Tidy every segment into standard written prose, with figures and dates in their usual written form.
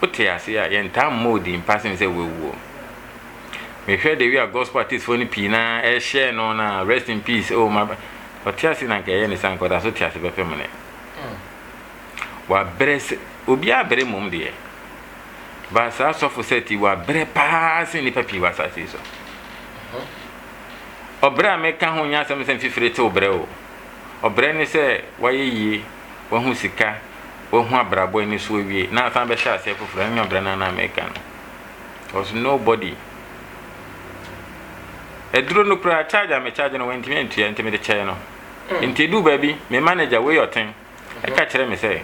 Otiasia, yen time mode in passing say we wo. Me share the way gospel artist for ni pina e share no na rest in peace oh my Otiasia na ke yen san ko da so tiase be pemene. Wa brese obi a bere mum de. Ba sa so for set wa bere pass ni papi wa sa so. Obra me ka ho nya sam sem fifire te obra o. Obra ni se wa yi wa hu sika wa hu abrabo ni so wie na san be sha se fufura nya obra na na me ka no. Was nobody. Eduro no pra charge am charge no wenti me ntua ntime de chae no. Nti du baby me manager we your thing. E ka kire me say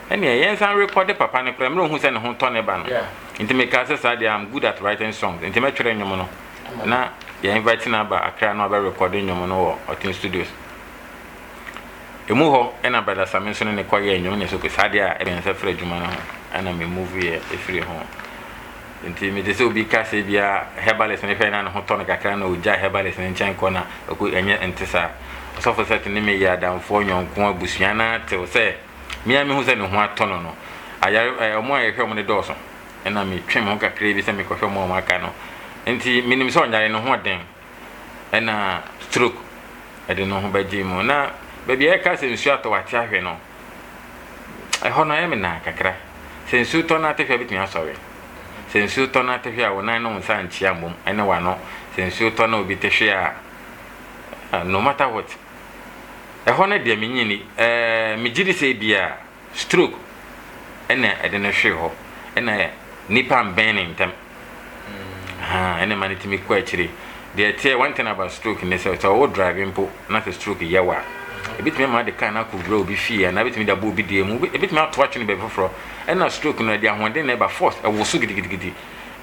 ene yen san record papa ne pra me hu se ne ho to ne ba no. Nti me ka say say I'm good at writing songs. Nti me twere nyom no. Na ya invite na ba Accra no ba recording nyom no wo Otin Studios. Emu ho ena brother Saminso ne kwaye nyom ne so ko sadia e ben se fra djuma no ho ana me movie e free ho. Nti me dese obi ka se bia herbalist ne fe na ho to ne kakra na oja herbalist ne nchan ko na ko enye entisa. So for set ne me ya damfo nyonko abusua na te se me ame hu se ne ho atono no. Ayare omo ayehwe mo ne doso. Ena me twem ho kakra bi se me kohwe mo maka no. Nti minim so nyare no ho den ena stroke ede no ho baji mu na baby e ka se nsu ato wate ahwe no e ho no e me na kakra se nsu to na tehwe bitumi asori se nsu to na tehwe a wona no nsa nchia mbom ene wa no se nsu to na obi tehwe a no matter what e ho na de menyini me gidi se bia stroke ene ede no hwe ho ene nipa mbenin tem ene manitimi kwa achiri de tie one thing about stroke ne say so driving po na say stroke yawa e bitimi ma de kan na ko grow bi fie na bitimi da bo bi de mu e bitimi ato atwe ne be foforo ena stroke no de ahonde na ba force e wo so gidigidi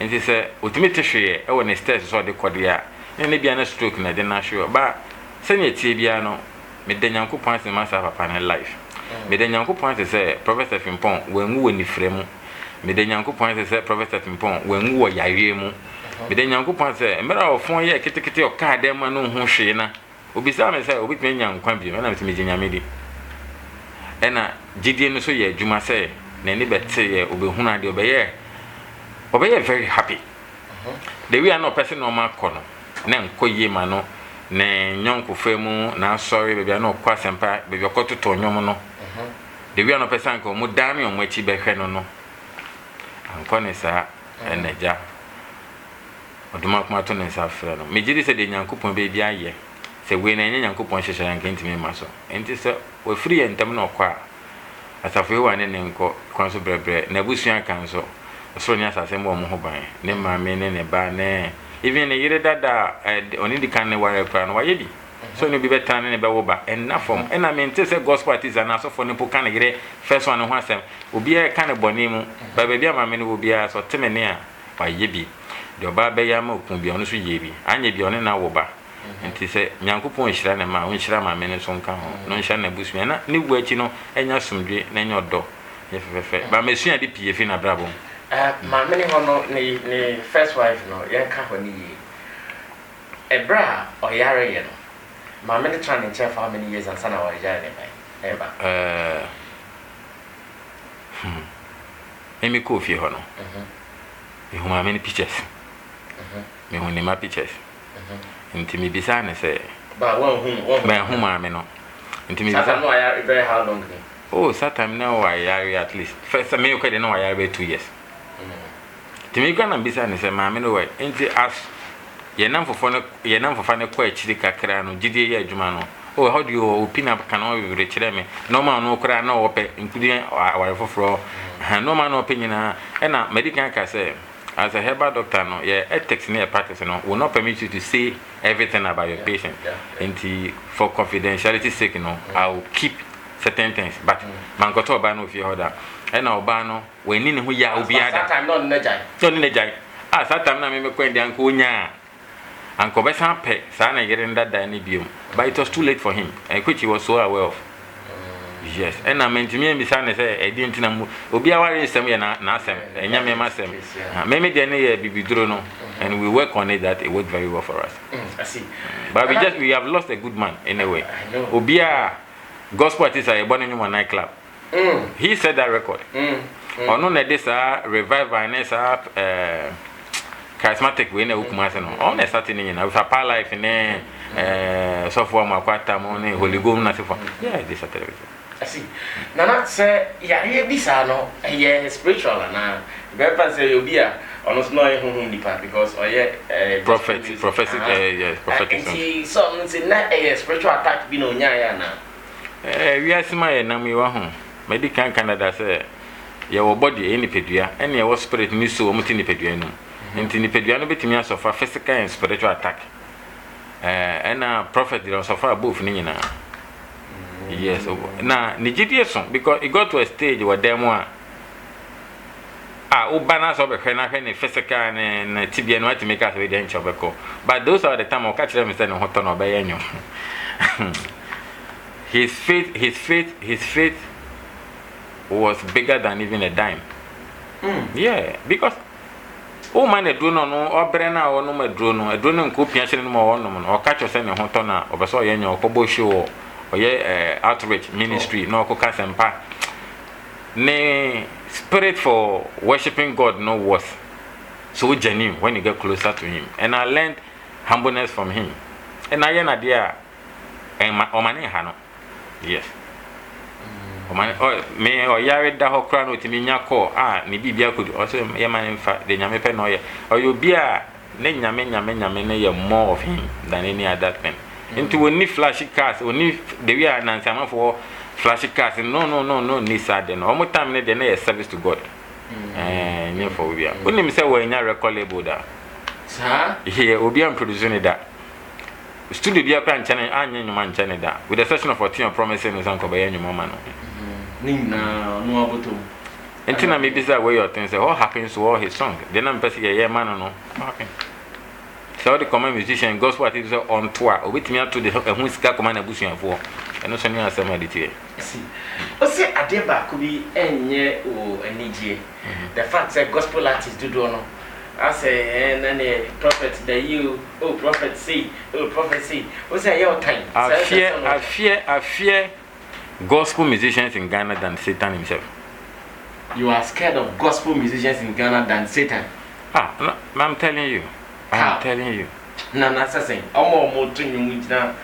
enti say otimi tehwe e wo ne stress so de kode ya ne bia na stroke na de na hwe ba se ne tie bia no me de nyankopon ase ma sa papa na life me de nyankopon ase say professor Fimpon wangu woni fremu me de nyankopon ase say professor Fimpon wangu wo yawe mu me de nyankopon ase mera ofon ye kitikiti o ka de ma no hu hwe na obisa me say obi tme nyankwa bi na me tme ginyame di ena gidie no so ye adwuma say na ni bete ye obehunu ade obeye very happy the we are no person no ma kono na nkoye ma no na nyonko femu na sorry baby na okwa sempa baby okototo nyom no the we are no person ko mu dami o mu achi behwe no ankone sa eneja oduma kuma to ne sa frɛ no me gidi se de nyankopon be bia ye se we na nya nyankopon hyehyɛ yanka ntimi ma so enti se we free entam na okwa asafo e wane ne nko kwan so brebre na busua kan so so nya asase mo ho ban ne maame ne ba ne even ne yire dada oni di kan ne ware kra no waye bi so ne bi betan ne be wo ba enna form enna me enti se gospel artist na so for ne po kan yire first one ho asem obi e kan boni mu ba ba bia maame ne obi a so temene a waye bi de oba be ya ma okun bi ono so ye bi anya bi ono na wo ba enti se nyankopon hira ne ma onhira ma me ne so nka ho no nhira na busua na ne wu achi no enya somdwe na enya odo ye fefefe ba mesua de pie fi na brabo ma me ne ho no ne first wife no ye ka ho ni yi ebra o yare ye no ma me ne try ne chef how many years and sana wa yare ne bai eba emi ko fi ho no me hu ma me ne pictures me hu ne ma pictures enti me bisa ne se ba won hu ma me no enti me bisa no ya very how long ni oh satam na wa ya at least first me you can no ya be 2 years enti me gana bisa ne se ma me no wa enti as ye nam fofo ne kwa achiri kakra no gidie ya adwuma no oh how do you opinion can no we kire me no man no kra na ope including our foforo no man no opinion na medical ka say as a herbal doctor no yeah ethics near practice no will not permit you to say everything about your patient and for confidentiality sake no I will keep certain things but man go to oba no fi order and oba no when ni hu ya obi ada that time no ne jai that time na me kwende anko onya anko be san pe sa na yere ndada ni biom but it was too late for him and which he was so aware of. Yes, and I meant to me, Miss Anne say, I didn't know. Obi aware is some year na sem, and Yammy Massam. Maybe the near be drono, and we work on it that it worked very well for us. I see. But we have lost a good man in a way. Obia gospel artist I born in one nightclub. He set that record. ono na de sa revival na sa charismatic we na Kumasi no on na start ni nyina with a life ne so for ma kwata mo ne Holy Ghost na sefo yeah this television I see nana say ya ye bisa no ye spiritual na be pa say obi a ono so no ye honhom nipa because prophetic yes prophetic so say na spiritual attack bi no nya ya na we asima ye na me wa ho medical Canada say ye wo body any pedua ene ye wo spirit ni so omuti ni pedua no enti ni pedua no betimi asofa physical and spiritual attack ena prophet dey asofa both ni nyina yes na nigidie so because it got to a stage where them one ubana so be hwe na hwe ni physical and na tibia no ati make us we dey nchobeko but those are the time o catch them say no hoto no be yanyo his faith was bigger than even a dime. Yeah, because man a drone no obrena or no madrono, a drone ko piache no more no or catch us any hoto na obaso yanyo okobo show or outreach ministry no ko kasempa. Ne spirit for worshiping God no was so genuine when you get closer to him. And I learned humbleness from him. And I am there and omani hano. Yes. Me or yare da ho kra no timi nya call ni bibia kodu o so ye man fa de nyame pe no ye or you bia ne nyame ne ye more of him than any other thing into oni flashy cars oni the we are nan sama for flashy cars no ni sad no omo time ne de na service to God nye for we oni mi say we nya record label da sir here obi am producing that studio bia kwa nchane anya nyuma nchane da with the session of 14 promising no sanko be nyuma ma no Nina no aboto. Entina me bisa where your things say what happens to all his song. Then I'm person yeah man no. Okay. So the common musician gospel artist on tour. Obetimi to the who sika command abusuafo. Eno so ni asem aditi. See. O say adeba could be enye o anije. The fact that gospel artists do no. I say and then prophet that you prophet say o say your time. I fear gospel musicians in Ghana than Satan himself. You are scared of gospel musicians in Ghana than Satan? No, I'm telling you. I'm telling you. No, that's the same. I'm more to you now.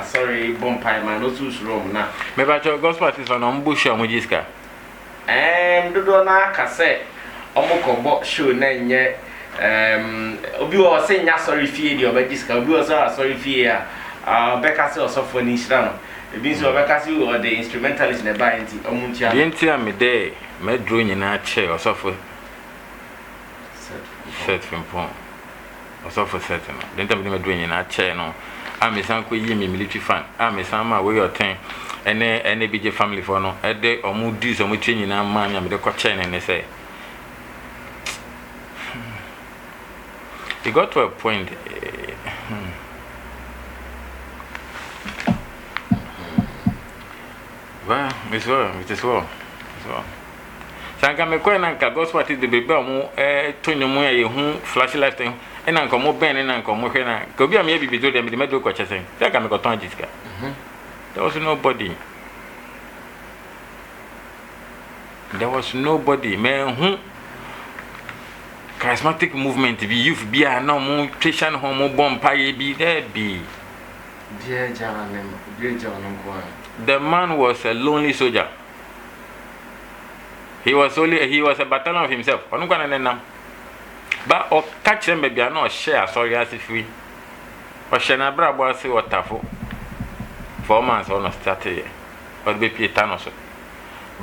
Sorry, Bompire, man, no too strong now. Maybe your gospel artist on Umbush or Mujiska. And do not cassette. Omoko show nine yet. Obi was saying, sorry, fear your Majiska. Obi was sorry, fear. Becca also for Nishano. It means you or the instrumentalist in the band. The entire midday, my drone in a chair or suffer set from phone or suffer certain. Then tell me my drone in a chair. No, I'm a son, military fan. I'm a son, my way or ten, and any BJ family for no, a day or mood do some training. I'm man, I'm the coach, and they say, it got to a point. Well, it's well, it is well. Sanka me kwa na gospel artist the baby omo tonyo mo ye hu flash lifetime e na nko mo ben na nko mo hwe na ka obi am ye bibido dem de medo ko chesen sanka me ko ton jiska there was nobody man hu charismatic movement be youth be na mo Christian home mo bompa ye bi there be dear John kwa. The man was a lonely soldier. He was a battalion of himself. But catch them baby no share sorry as if we. But shana bra boy say what tafo. 4 months on started. But be Pietano.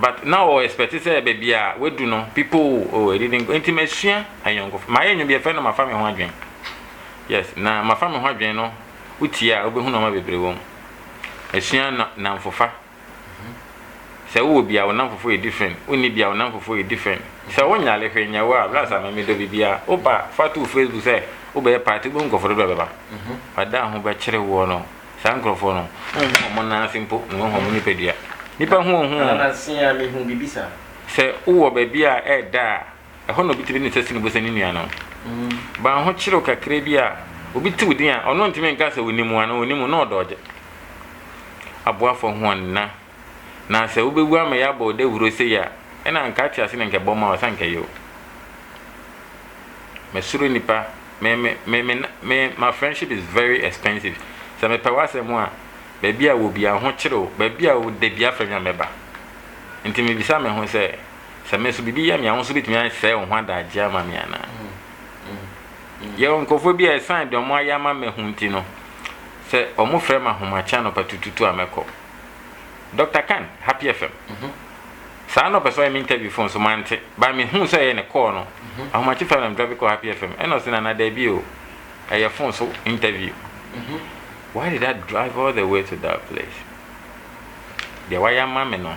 But now expect say baby we do know people didn't go intimacy and young of my be a friend of my family ho adwen. Yes, na my family ho adwen no. Utia obehu na ma bebre wom. Esua na mfofa. Se wo bia wo na mfofo e different. Oni bia wo na mfofo e different. Se wo nya le hwenya wo a blasa ma me do bibia. Oba fatu Facebook say oba e party bo nkofo do beba. Ada ho be kire wo no. Sa nkofo no. Mo na simple no ho mo ni pedua. Nipa hu na sia me hu bibisa. Se wo ba bia e da. E ho no bitibi ni sesi ni bo sani nua no. Ba ho kire kakra bia obi ti wudin a ono ntime nka se wonimu ana wonimu no odoje. Aboafo ho na se obewu ama ya ba ode wuro se ya and I'm catching us in a bomber or something. You, Mesuru nipa, my friendship is very expensive. So me pawase mo a, baby I will be a honchero, baby I will debia from your member. Until me bisa me ho say, se me so bibi ya me ho so bitumi an say on hwa da agya ma me ana. Ye onkofo bi e sign de mo ayama me hu nti no. Se omo frɛ ma homacha no patututu ameko. Dr. Khan, Happy FM. Sa no person em interview phone so mante, ba me hu say ne call no. Ahomachi fa am drive call Happy FM. E no se na da bi o. E phone so interview. Why did I drive all the way to that place? The why am me no.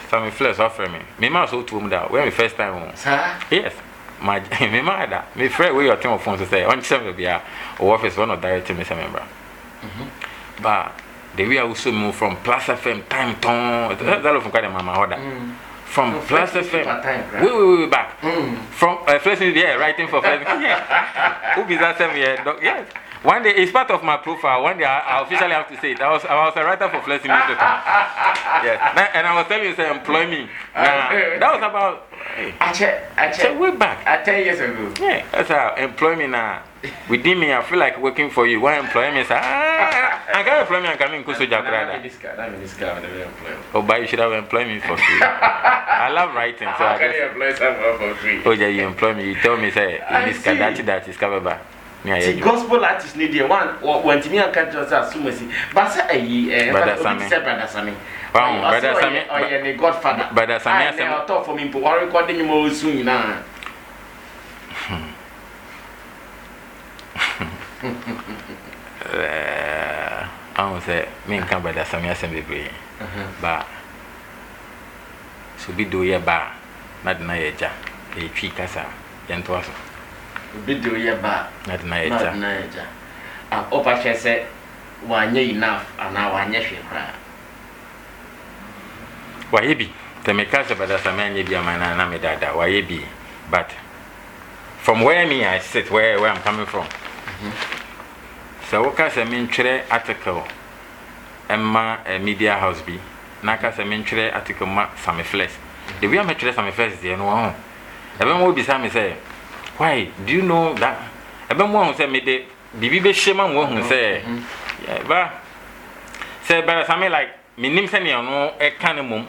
Some flesh offer me. Me ma so to that when me first time home. Sir? Yes. My me ma da. Me friend we your team phone to say on some be a office one of direct me some member. But the way I also move from Plus FM time ton that from quite mama order. From Plus FM. We back. From first yeah, writing for first. Who be that same year? Yes. One day, it's part of my profile. One day, I officially have to say it. I was a writer for Flexing Newspaper. Yes. And I was telling you, say, employ me. That was about... I check way back. 10 years ago. Yeah, that's how employ me now. Within me, I feel like working for you. Why employ me? Say, I can't employ me. I'm coming to Jakarta. Oh, but you should have employed me for free. I love writing. So how can you employ someone for free? Oh, yeah, you employ me. You tell me, say, this that is covered by. See, gospel artist need one when to me and can't just assume see. But say brother Sammy. Wow, brother Sammy. Oh, yeah, the Godfather. Brother Sammy. I thought for me, but we're recording you more soon now. I don't say me and brother Sammy assembly, but so be do ye ba not na ye ja e twi kasa yento aso. Video ye ba not na ye ja opa che say wanye enough and now wanye hwe kra waye bi te me kasa brother Sammy anye bi amana na me dada waye bi but from where me I sit where I'm coming from. So what can me three article Emma media house be na ka say me three article ma Sammy Flex the way I three Sammy Flex dey no ho ebe mo bi say me say why do you know that ebe mo say me dey bibi be shema mo hu say yeah ba say but Sammy like me nim say ne no e kan mum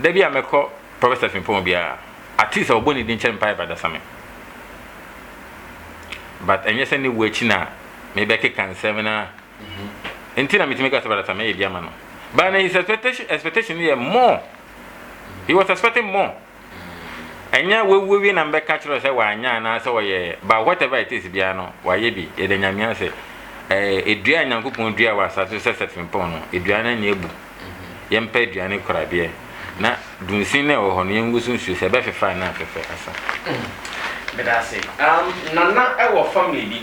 da bi ameko Professor Fimpon bia at least oboni din chen pai brother Sammy. But and yes, any way China, maybe I can say na. Until I meet me got about Sammy Diamano. But his expectation here more. He was expecting more. And yeah, we win and back catch us why na so yeah. But whatever it is, Biano, why ye be, a Danyamian say, a Drian Yankupon Dria was at set from Pono, a Driana Nebu, Yempe Driani Corabia. Na, do you see no or Honeymoon should say better fine now, Professor. But I say, Nana, our family be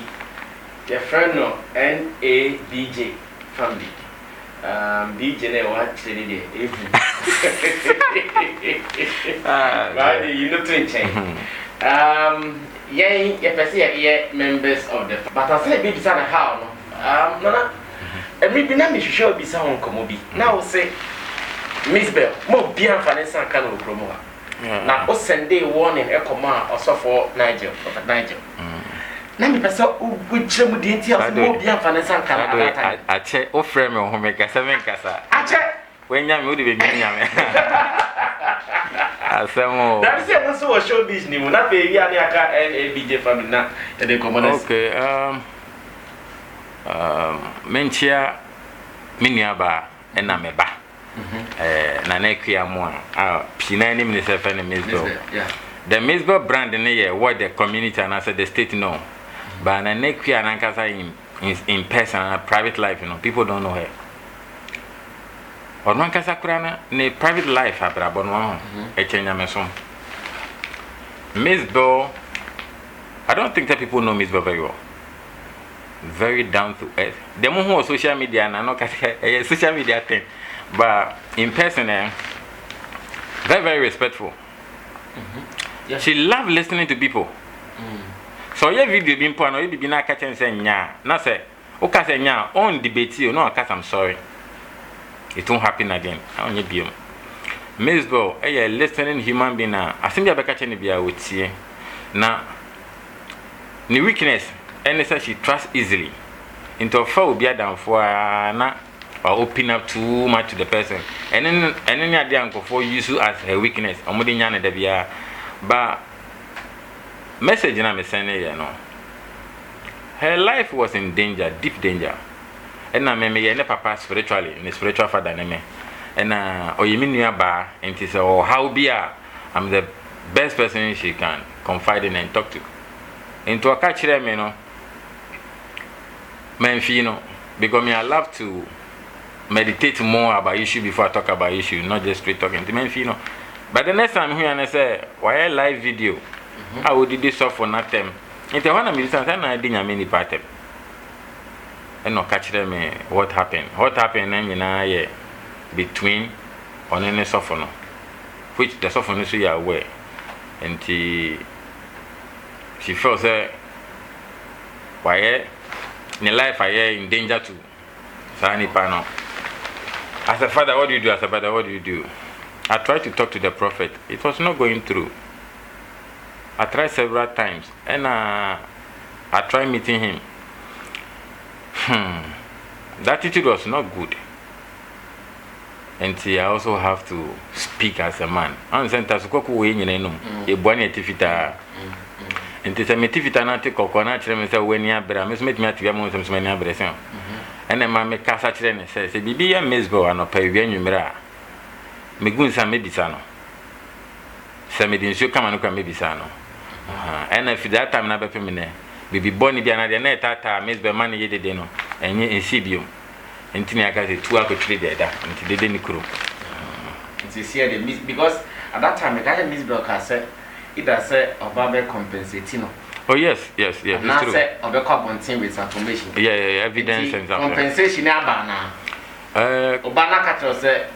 your friend no NABJ family. DJ ne wa chiri de right, you know to change. Yeah, person members of the. But I say be beside how no. Nana, and maybe na me should be someone come be. Now say, Miss Bell, more bien finance and can promo. Na o sende warning e command also for Nigel. Na me pesa o gwire mu di ntia so mo bia mfa ne sanka na a che o frame o homeka 7 kasa a che wenya me o de be nya me asemo that say no so show business ni mu na be wi ani aka NABJ family na e dey command. Okay, menchia miniaba e na meba na nekia mo a pina ni me se fa ne Misbel. Yeah. The Misbel brand in here what the community and as the state know. But na nekia na kasa in person private life, you know, people don't know her. Or man kasa kura na private life abrabo no e chenya meso. Misbel, I don't think that people know Misbel very well. Very down to earth. The mo who social media na no kasa social media thing. But in person, very, very respectful. Yeah. She loved listening to people. So your video being put on, you be not catching saying nya. Na say, okay say nya on debate you. No, cause I'm sorry. It won't happen again. I only be. Misbo a listening human being asɛm bi abɛka kyɛ ne bia wotie na ne weakness ɛne sɛ she trust easily into ɔfa obi adamfo a na open up too much to the person and then ade ankofo use as her weakness ɔmode nya ne da bia ba message na me send here no her life was in danger, deep danger. And na me ne papa spiritually ne spiritual father ne me and oyemi nua ba enti say oh how be I'm the best person she can confide in and talk to into a catch me no menfi no because me I love to meditate more about issue before I talk about issue, not just straight talking to menfi no. But the next time here and I say why live video I would do this stuff for nothing. It's one of me and I didn't many part and no catch them what happened and you know between on any softener which the softener so you are aware and she felt that why in life I in danger too. Sani pano. As a father, what do you do? As a father, what do you do? I tried to talk to the prophet. It was not going through. I tried several times and I tried meeting him. The attitude was not good. And I also have to speak as a man. I'm saying that nti se metifita na te kokona kire me se wani abra me so metimi atibia mo so mani abra se ene ma me kasa kire ne se bibi ya mesbo anopa wi anwumira me gunsa me bisa no se me din so kama no kwa me bisa no ene fi that time na be pem ne bibi boni bia na de na tata mesbo man ye dede no enye ensibium nti ne aka se tu akotire de da nti dede ni kuro nti see the miss because at that time me ka mesbo ka say either say obabe compensating. Oh yes, it's true. Say obabe compensating with information. Yeah, evidence and stuff. Compensation abana. Obana catch say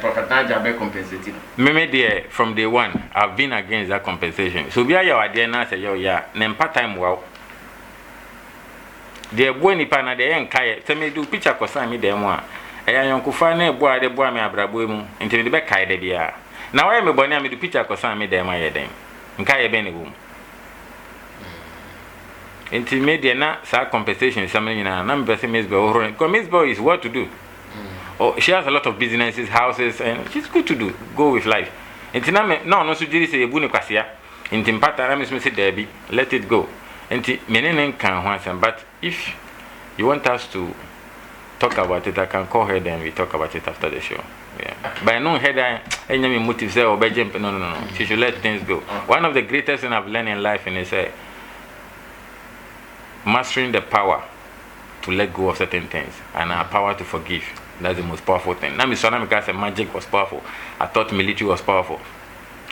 Prophet Naija obabe compensating. Me there from day one I've been against that compensation. So we are your idea na say yo ya na part time wow. The boy nipa na dey enkai say me do picture kosan me dem a eya yonkufa na ebo ade bo am abrabo mu nti me be kai de bia. Na why me boni am do picture kosan me dem aye den. Nka ye be ne wom enti media na sa compensation something nyina na me person Misbo because Misbo is what to do. Oh, she has a lot of businesses, houses, and she's good to do. Go with life. Enti na me no so jiri say ebu ne kwasea enti mpata na me so say Debbie let it go enti menene kan ho asem but if you want us to talk about it I can call her then we talk about it after the show. Yeah. But I know her any motive say or jump no. She should let things go. One of the greatest things I've learned in life is mastering the power to let go of certain things and our power to forgive. That's the most powerful thing. Now, Mr. said magic was powerful. I thought military was powerful.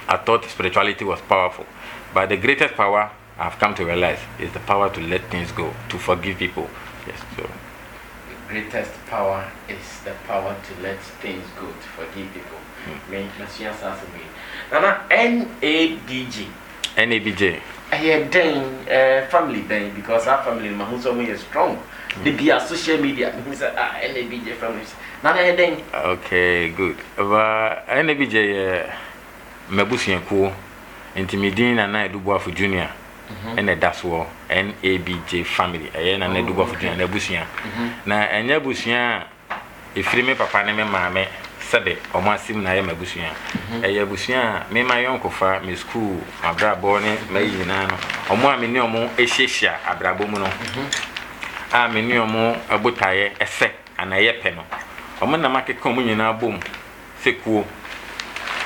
I thought spirituality was powerful. But the greatest power I've come to realize is the power to let things go, to forgive people. Yes. So. Greatest power is the power to let things go, to forgive people. NABJ. NABJ. Family then because our family is strong. They be our social media. NABJ families. Okay, good. NABJ Mebusianku Intimidin and I do for junior. And that's what NABJ family. I and I do go for Nebusian. Now, and Nebusian, if free me papa name mamma, said or my sim na Mebusian. A Yabusian, me my uncle for me school, a brabone, may you know, or more minimum a shesha, a brabomono. I minimum a butaye, a sec, and a yepeno. A man market communion our boom, say cool.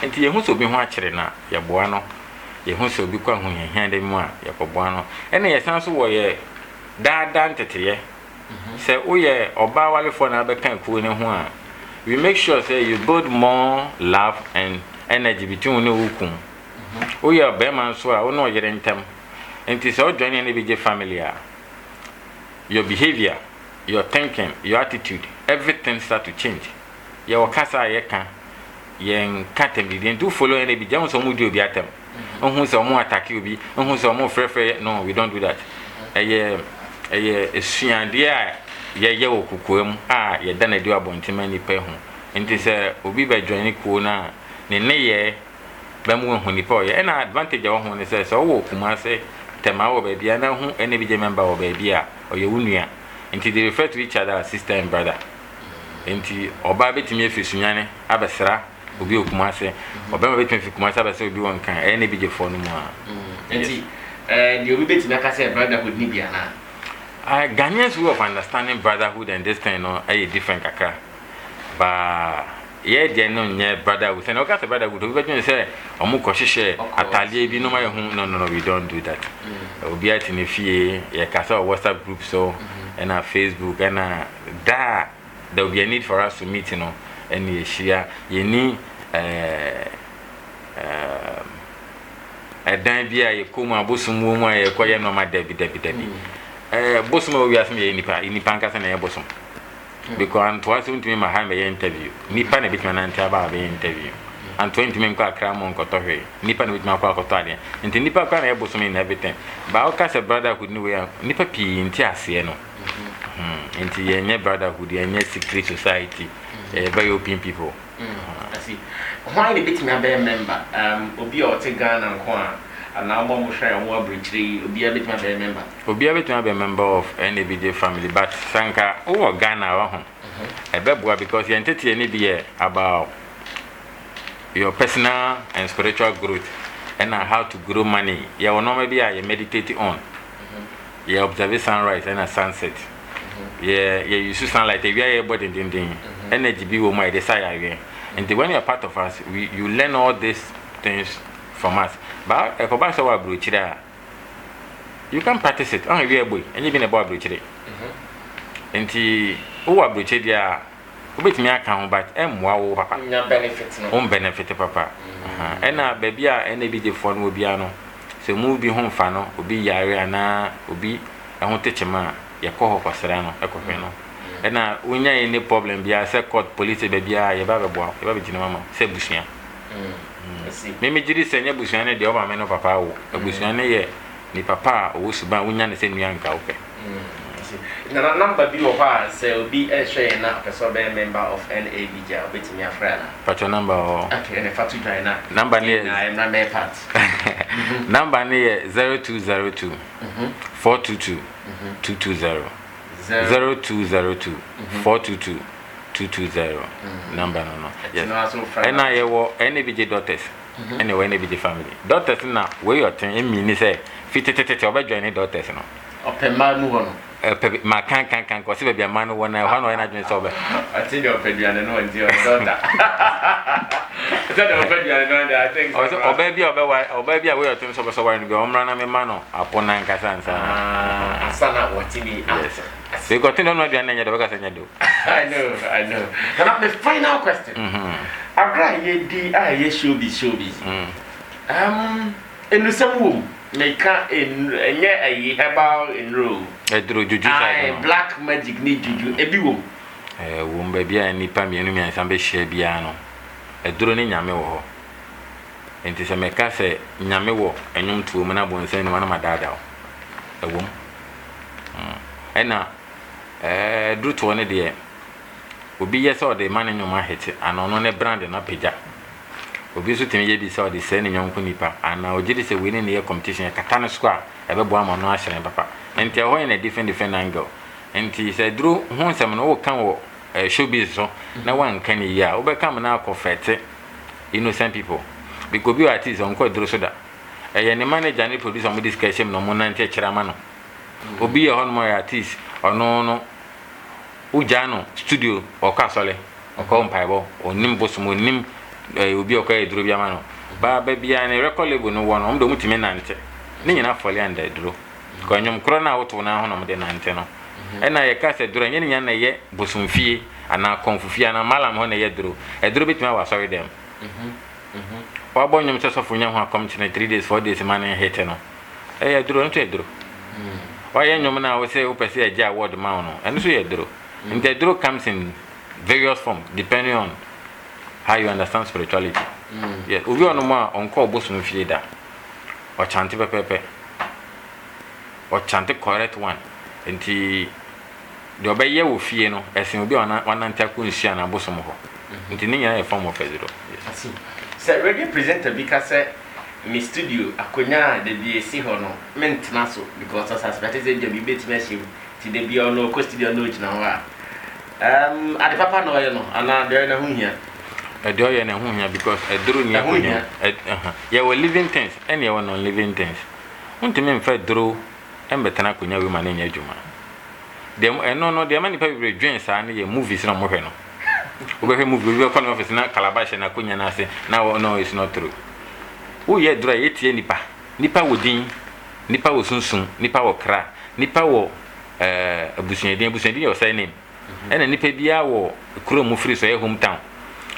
And you must be watching now, Yabuano. You who so be quite when you hand him one, Yapobuano. And yes, answer why ye dan tete. Say, oh, yeah, or bow for another can cool in one. We make sure, say, you build more love and energy between you. Oh, yeah, Beman, so I will know your time. And it is all joining the family. Your behavior, your thinking, your attitude, everything start to change. Your casa, ye can. Yen catem didn't do follow any be Jones or Moody be at them. Who's a more attack you be, who's a more free. No, we don't do that. A shin dear, ye kukum, ye done a do about many pay home. And this will be by joining Kuna, ne ye ba mu hu nipa ye na advantage of hu ne say so wo kuma say tema wo ba bia na hu ene bi je member wo ba bia o ye wunua nti they refer to each other as sister and brother nti oba betimi afisunyane abesra obi okuma say oba ma betimi fikuma say abesra obi won kan ene bi je fo no mu a nti the obi betimi aka say brotherhood ni bia na Ghanaians way of understanding brotherhood and this thing no a different kakra but yeah they no nye brotherhood and okay brotherhood we be say omo ko hwehwe atalie bi no ma no we don't do that obi ati ne fie ye kasa WhatsApp group so and our Facebook and there will be a need for us to meet and ye share ye ni dan bia ye kuma bosumu mu ye koye no ma dabi bosom we asem ye nipa nkasa na ye bosom because and twice ntimi ma ha me interview nipa na bitma na ntia ba be interview and 20 men kwa kra mo nkoto hwe nipa na bitma kwa akoto ade nti nipa kwa na ye bosom in everything ba o ka se brotherhood ni we nipa pi nti ase no nti ye nye brotherhood ye nye secret society very open people I see why the bitma be member obi o te Ghana nko a na amo mo hwe amo abrichiri obi a betuma be member of NABJ family but sanka o Ghana wa ho ebeboa because you entity any be about your personal and spiritual growth and how to grow money you will normally be you meditate on you observe sunrise and a sunset you use sunlight we are body energy be wo my desire and when you are part of us you learn all these things from us. But if I saw a bruchida, you can practice it. Oh, we are boy, and you've been a boy bruchide. And who are bruchidia, who bet me account, but wow, papa. Benefit, papa. And now, baby, any be the phone will be ano. So move be home fano, will be Yariana, will be I won't teach a man, Yakoho Passerano, a cofeno. And now, when you any problem, be I said court police, baby, I have a boy, you have a mama, say Bushia. Mimi jiri senye busuane de oba me no papa wo busuane ye ni papa wo suba wonya ne se nuanka wo pe na number bi wo pa say obi e hwe na person be member of NABJ obetimi afra na patcho number o okay na fatu join na number ne na me part number ne 0202 422 220 0202 422 220 number no yes and I wo NABJ daughters anyway NABJ family daughters na we your thing mean say fitete oba join daughters no open man mu no ma kan ko se bia man wo na ho no na join so be ati the open dia no ndi o daughter that open dia no I think oba bia we your thing so be so worry be omra na me man no apona nkasa nsa asana watini yes they got to know the nanya do ka do I know now the final question agra ye di ye showbiz enu samwo meka enye ayi herbal enro edro juju side black magic ni juju ebi wo wo mba bia nipa mienu mi ansa be hye bia no edro ni nyame wo ho enti se meka se nyame wo enyum tuo mu na bonsan ni wana madada wo ewom ena druto ne de obi ye so de man nyoma hete anono ne brand na pagya obi so temi ye bi so de se ne nyonko nipa ana ogidi se we ne competition kata no square ebebo ama no ahyere papa enti ho in a different angle enti se dru ho nsem no wo kan wo showbiz so na wan kan ya wo be kam na akofete innocent people because bi artist on ko dru so da ye ne manager ne producer mo discussion no mo na nte kyerama no obi ye ho no artist ono ujano studio okasole okompaibo onim bosom onim obi okoy duro bia ma no ba bia ne record label no wono mdo mutime nante ne nyina fole anda duro ko nyom kro na woto na ho no mde nante no ena ye ka se duro nyene nyana ye bosom fie ana konfufie ana malam ho na ye duro duro bitima wa sorry dem wa bo nyom se sofo nya ho akom chine 3 days 4 days man hete no duro nto duro wa ye nyom na wo se wo pese agya award ma no eno so ye duro. And the draw comes in various forms depending on how you understand spirituality. Yes, we on more on call bosom fieda or chant pepe or chant correct one. And the obey ye will fear no, as in will be on one antaku and bosom ho. And a form of federal. Yes. Say radio presenter because me studio akonya de bi esi ho no mentena so because as suspect say dey be betime him ti de bi ono ko studio no gina ho a ade papa no ye no ana de na hu hia e de ye na hu hia because e duru ni akonya ye were living things and ye were non living things untimi mfa duru embetena akonya we ma na nya adwuma dem no de ma ni pa bi dwen sa na ye movies na mo hwe no obehwe movie we call me office na calabash na akonya na ase na no it's not true. Who ye dry yetie nipa wodin nipa wo sunsun nipa wo kra nipa wo abusunyedin your surname ena nipa bia wo kuro mu free so ye hometown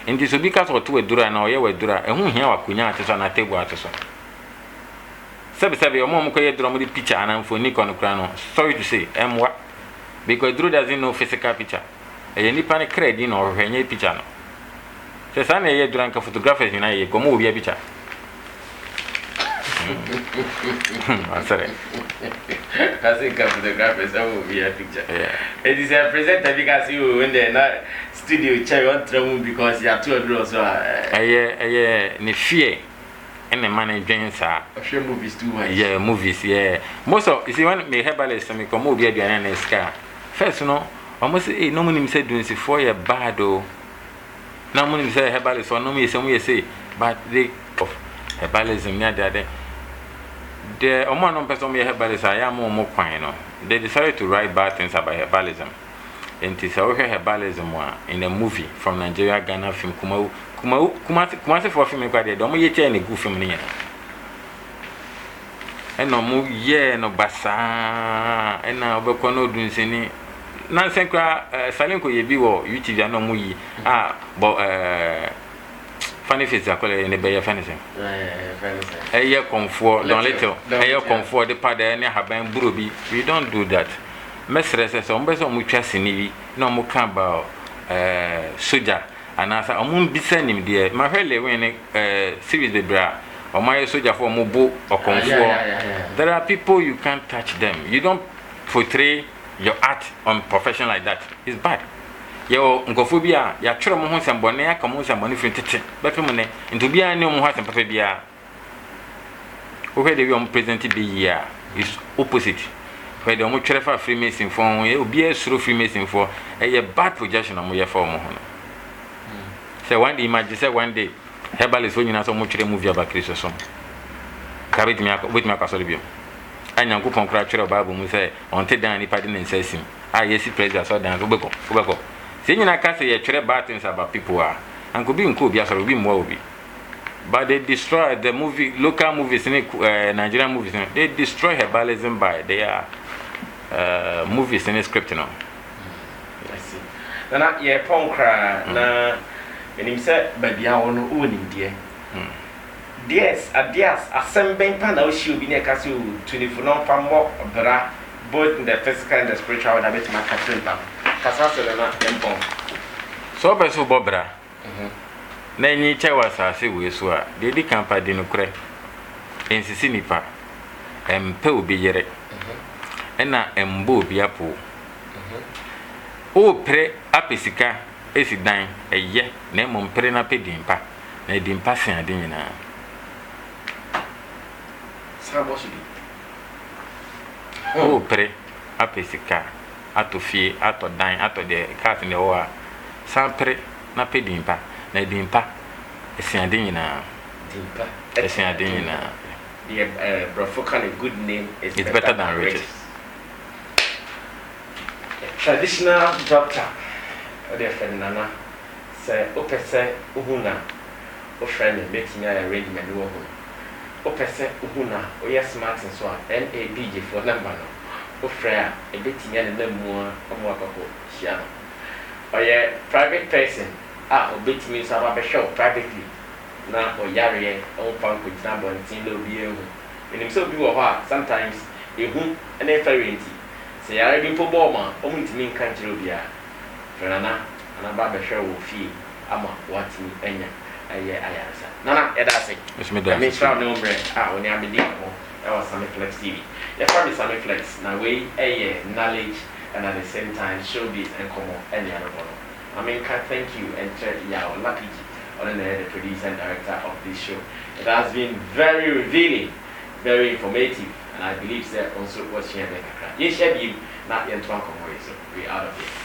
enti so bi ka so to wedura na ye wedura ehun hia wakonya ateso na table ateso sebe omo ko ye dura mo di picture ana mfoni kono kra no sorry to say emwa because Drew doesn't know physical picture e nipa ne credit no hwenye picture no se sana ye dura nka photographers na ye komo obi a picture sorry. I think the graphics will be a picture. Yeah. It is a presenter because you in the studio chair on trouble because you are too adroit. So ne fear and the managing sir. Sure movies too much. Yeah, movies, yeah. Most of you see when me herbalist me come over here and scar. First no, almost no money said doing 4 year bad oh. No money say herbalist or no me say but they of herbalism near there. The Oman person me herbalist I am more quine no. They decided to write bad things about herbalism. And it's our herbalism in a movie from Nigeria, Ghana film Kumasi for film kwa de domo ye any good film ni. And no mu ye no basa and na obekọ no dun sini na senkra salenko ye bi wo YouTube ya no mu yi but funny face akole in the bay funny thing. Eye comfort don little. Eye comfort the part there na haban buro bi. We don't do that. Mesre se so mbeso mu twase ni bi na mu kan ba soldier anasa omun bisa nim de ma hwele wen series be bra o my soldier for mu bo o comfort. There are people you can't touch them. You don't portray your art on profession like that. It's bad. Yo ngofobia ya twere mo ho sembone aka mo sembone firi tete bepem ne nto bia ne mo ho asempa bia o hwe de wi on present be year is opposite where the mo twere fa freemason fon e obi esuro freemason for a bad projection mo ye for mo ho no say one day imagine say one day herbalist nyina so mo twere movie about Christ so kabit me akasori bio anya nkopon kra twere bible mu say on te dan ni padi ne nsasim yesi president so dan obeko say nyina ka say ye twere bad things about people and could be nko obi asoro obi mo obi but they destroy the movie local movies in Nigerian movies they destroy herbalism by their movies in script no I see na ye ponkra na enim say babia wono onim die yes adias assemben pa na o shi obi ne ka say 24 no fa mo bra both in the physical and the spiritual that bit my katrina kasa se na empon so beso bobra na nyi chewa sase we so a de di kampa de no kure ensisi nipa empe obi yere ena embo obi apo o pre apesika esidan eye na mo mpre na pedimpa na dimpa se ade nyina sabo shi o pre apesika atofie atodan atode cat ne ho a sampre na pedimpa na dimpa esiade nyina dimpa esiade nyina the brofo kind of good name is better than riches. Traditional doctor ode fenana say opese uhuna o friend makes me arrangement wo ho opese uhuna o yes smart so NABJ for number no o friend e betinya ne namu omo akoko hia no o ye private person o betimi so aba be show privately na o yare o pan ko tina bo ntin lo bi ehu enim so bi wo ha sometimes ehu na ferenti se yare bi po bo ma o mutimi nkan kire obi a fenana ana ba be show wo fi ama watimi enya aye ayasa nana eda say me try no mbre oni abedi ko e was Samiflex TV the family Samiflex na we knowledge and at the same time showbiz and come any other one I mean thank you and ya lucky on the producer and director of this show. It has been very revealing, very informative, and I believe that also was shared. Yes, share you, not your so we out of here.